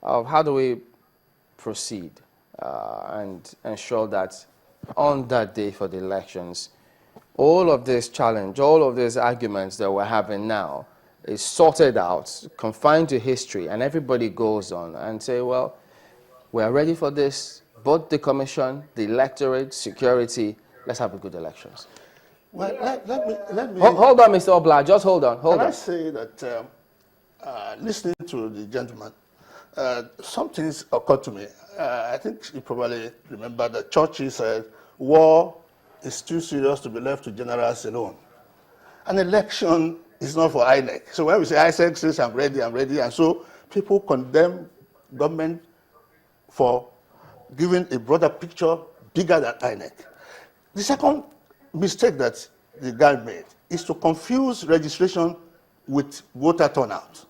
of how do we proceed and ensure that on that day for the elections, all of this challenge, all of these arguments that we're having now is sorted out, confined to history, and everybody goes on and say, well, we are ready for this, both the commission, the electorate, security, let's have a good elections. Well, let me hold on, Mr. Obla, just hold on. Can I say that listening to the gentleman, some things occurred to me. I think you probably remember that Churchill said, war is too serious to be left to generals alone. An election is not for INEC. So when we say INEC says I'm ready, and so people condemn government for giving a broader picture bigger than INEC. The second mistake that the guy made is to confuse registration with voter turnout.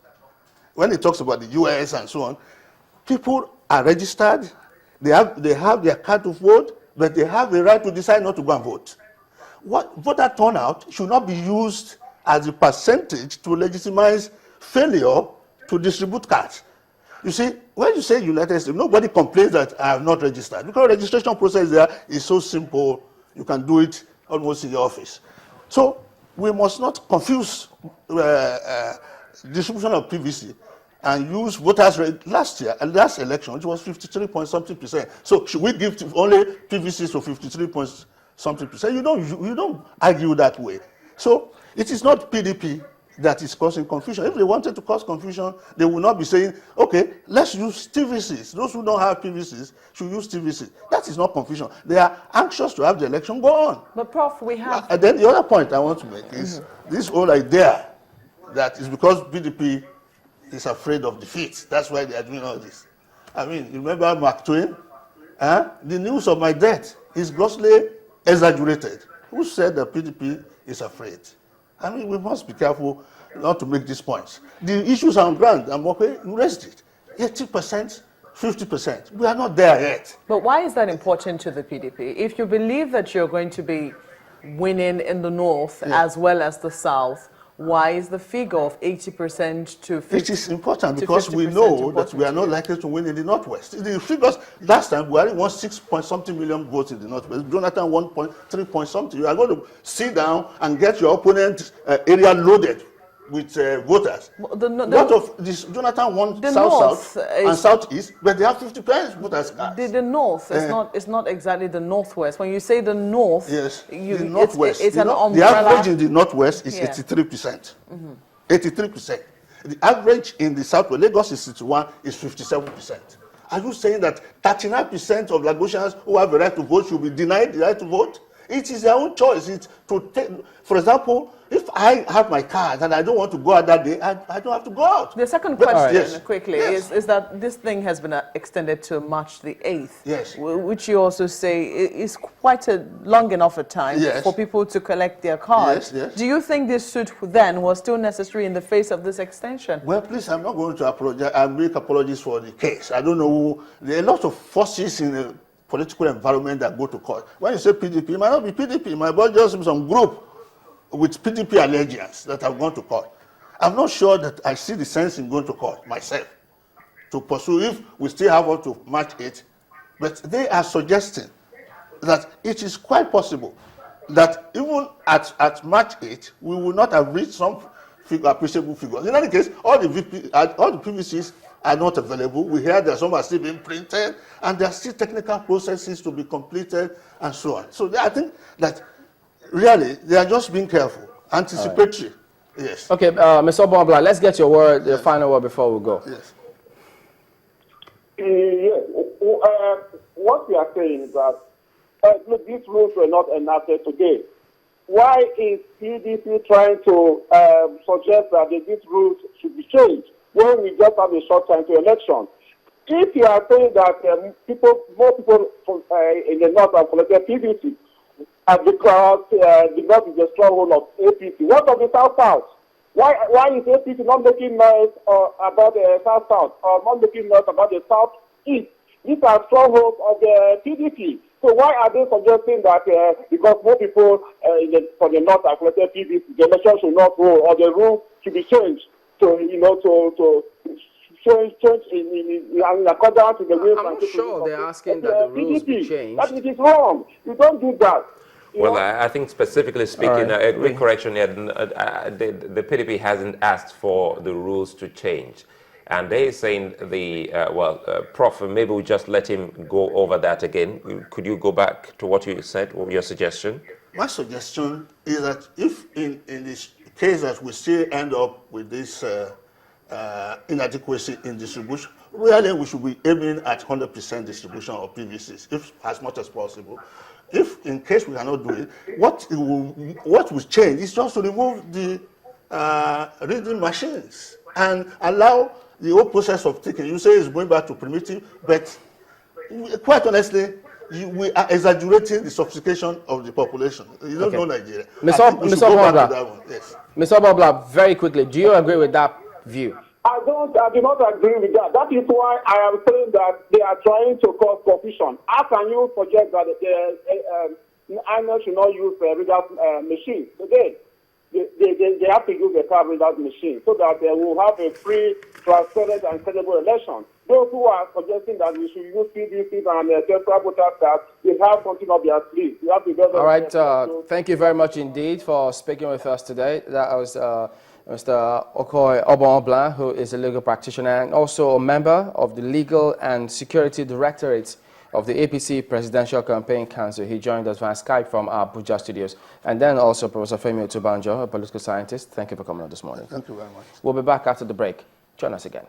When he talks about the US and so on, people are registered, they have their card to vote, but they have the right to decide not to go and vote. What voter turnout should not be used as a percentage to legitimize failure to distribute cards. You see, when you say United States, nobody complains that I have not registered, because the registration process there is so simple, you can do it almost in the office. So we must not confuse distribution of PVC and use voters rate. Last election, it was 53 point something percent. So should we give only PVCs for 53 point something percent? You don't argue that way. So it is not PDP that is causing confusion. If they wanted to cause confusion, they would not be saying, okay, let's use TVCs. Those who don't have PVCs should use TVCs. That is not confusion. They are anxious to have the election go on. But Prof, we have... And then the other point I want to make is this whole idea that is because PDP is afraid of defeat. That's why they are doing all this. I mean, you remember Mark Twain? The news of my death is grossly exaggerated. Who said that PDP is afraid? I mean, we must be careful not to make these points. The issues are on ground. I'm okay, you raised it. 80%, 50%. We are not there yet. But why is that important to the PDP? If you believe that you're going to be winning in the north as well as the south, why is the figure of 80% to 50%? It is important because we know that we are not likely to win in the northwest. The figures last time, Buhari won 6 point something million votes in the northwest. Jonathan 1.3 point something. You are going to sit down and get your opponent's area loaded with voters. Jonathan won south and southeast, but they have 50% voters. The north is not exactly the northwest. When you say the north, yes, the northwest. It's an umbrella. The average in the northwest is 83%. 83%. The average in the southwest, Lagos is 61, is 57%. Are you saying that 39% of Lagosians who have the right to vote should be denied the right to vote? It is their own choice. It's to take, for example, if I have my card and I don't want to go out that day, I don't have to go out. The second question, quickly, is that this thing has been extended to March the 8th, which you also say is quite a long enough a time for people to collect their cards. Do you think this suit then was still necessary in the face of this extension? Well, please, I'm not going to apologize. I'll make apologies for the case. I don't know. There are a lot of forces in the political environment that go to court. When you say PDP, it might not be PDP. It might be just some group with PDP allegiance that have gone to court. I'm not sure that I see the sense in going to court myself to pursue if we still have up to March 8th. But they are suggesting that it is quite possible that even at March 8th, we will not have reached some appreciable figures. In any case, all the PVCs are not available. We hear that some are still being printed, and there are still technical processes to be completed, and so on. So I think that really they are just being careful, anticipatory. Yes. Okay, Mr. Obla, let's get your word, the final word before we go. Yes. What we are saying is that look, these rules were not enacted today. Why is PDP trying to suggest that these rules should be changed when we just have a short time to election? If you are saying that more people in the north have collected PVC, because the north is a stronghold of APC, what of the south-south? Why is APC not making noise about the south-south or not making noise about the south-east? These are strongholds of the PDP. So why are they suggesting that because more people from the north have collected PVC, the election should not go or the rule should be changed to change in accordance to the way. I'm not sure they're asking that the rules be changed. That it is wrong. You don't do that. Well, I think specifically speaking, a quick correction here, the PDP hasn't asked for the rules to change. And they're saying Prof, maybe we just let him go over that again. Could you go back to what you said, or your suggestion? My suggestion is that if in this case that we still end up with this inadequacy in distribution, really we should be aiming at 100% distribution of PVCs, if as much as possible. If in case we cannot do it, what will change is just to remove the reading machines and allow the whole process of taking. You say it's going back to primitive, but quite honestly, we are exaggerating the sophistication of the population. You don't know Nigeria. Mr. Obobla, very quickly, do you agree with that view? I do not agree with that. That is why I am saying that they are trying to cause confusion. How can you suggest that the INEC should not use reader machines today? They have to use a card reader machine so that they will have a free, transparent, and credible election. Those who are suggesting that we should use PVCs and electoral voter cards, they have something up their sleeve. All right. Thank you very much indeed for speaking with us today. That was Mr. Okoye Obonobla, who is a legal practitioner and also a member of the Legal and Security Directorate of the APC Presidential Campaign Council. He joined us via Skype from our Abuja studios. And then also Professor Femi Otunbanjo, a political scientist. Thank you for coming on this morning. Thank you very much. We'll be back after the break. Join us again.